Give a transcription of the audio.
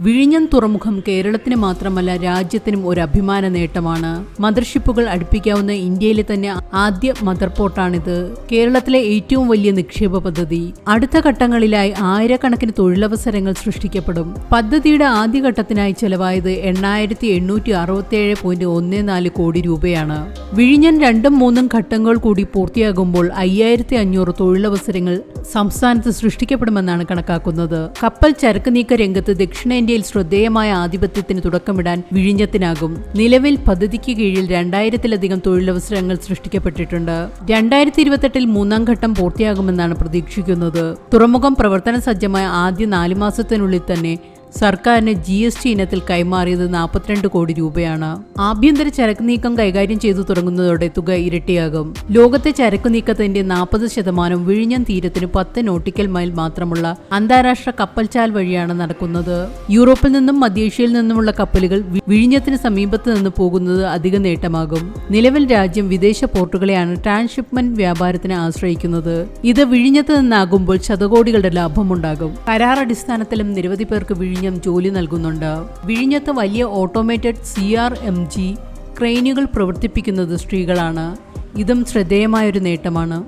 വിഴിഞ്ഞം തുറമുഖം കേരളത്തിന് മാത്രമല്ല രാജ്യത്തിനും ഒരു അഭിമാന നേട്ടമാണ്. മദർഷിപ്പുകൾ അടുപ്പിക്കാവുന്ന ഇന്ത്യയിലെ തന്നെ ആദ്യ മദർ പോർട്ടാണിത്. കേരളത്തിലെ ഏറ്റവും വലിയ നിക്ഷേപ പദ്ധതി. അടുത്ത ഘട്ടങ്ങളിലായി ആയിരക്കണക്കിന് തൊഴിലവസരങ്ങൾ സൃഷ്ടിക്കപ്പെടും. പദ്ധതിയുടെ ആദ്യഘട്ടത്തിനായി ചെലവായത് 8,867.14 കോടി രൂപയാണ്. വിഴിഞ്ഞം 2ഉം 3ഉം ഘട്ടങ്ങൾ കൂടി പൂർത്തിയാകുമ്പോൾ 5,500 തൊഴിലവസരങ്ങൾ സംസ്ഥാനത്ത് സൃഷ്ടിക്കപ്പെടുമെന്നാണ് കണക്കാക്കുന്നത്. കപ്പൽ ചരക്ക് നീക്ക രംഗത്ത് ദക്ഷിണേന്ത്യയിൽ ശ്രദ്ധേയമായ ആധിപത്യത്തിന് തുടക്കമിടാൻ വിഴിഞ്ഞത്തിനാകും. നിലവിൽ പദ്ധതിക്ക് കീഴിൽ 2000-ലധികം തൊഴിലവസരങ്ങൾ സൃഷ്ടിക്കപ്പെട്ടിട്ടുണ്ട്. 2028-ൽ 3ആം ഘട്ടം പൂർത്തിയാകുമെന്നാണ് പ്രതീക്ഷിക്കുന്നത്. തുറമുഖം പ്രവർത്തന സജ്ജമായ ആദ്യ 4 മാസത്തിനുള്ളിൽ തന്നെ സർക്കാരിന് GST ഇനത്തിൽ കൈമാറിയത് 42 കോടി രൂപയാണ്. ആഭ്യന്തര ചരക്ക് നീക്കം കൈകാര്യം ചെയ്തു തുടങ്ങുന്നതോടെ തുക ഇരട്ടിയാകും. ലോകത്തെ ചരക്ക് നീക്കത്തിന്റെ 40% വിഴിഞ്ഞം തീരത്തിന് 10 നോട്ടിക്കൽ മൈൽ മാത്രമുള്ള അന്താരാഷ്ട്ര കപ്പൽചാൽ വഴിയാണ് നടക്കുന്നത്. യൂറോപ്പിൽ നിന്നും മധ്യേഷ്യയിൽ നിന്നുമുള്ള കപ്പലുകൾ വിഴിഞ്ഞത്തിന് സമീപത്ത് നിന്ന് പോകുന്നത് അധിക നേട്ടമാകും. നിലവിൽ രാജ്യം വിദേശ പോർട്ടുകളെയാണ് ട്രാൻസ്ഷിപ്മെന്റ് വ്യാപാരത്തിന് ആശ്രയിക്കുന്നത്. ഇത് വിഴിഞ്ഞത്ത് നിന്നാകുമ്പോൾ ശതകോടികളുടെ ലാഭമുണ്ടാകും. കരാർ അടിസ്ഥാനത്തിലും നിരവധി പേർക്ക് വിഴിഞ്ഞം ജോലി നൽകുന്നുണ്ട്. വിഴിഞ്ഞത്ത് വലിയ ഓട്ടോമേറ്റഡ് CRMG ക്രെയിനുകൾ പ്രവർത്തിപ്പിക്കുന്നത് സ്ത്രീകളാണ്. ഇതും ശ്രദ്ധേയമായൊരു നേട്ടമാണ്.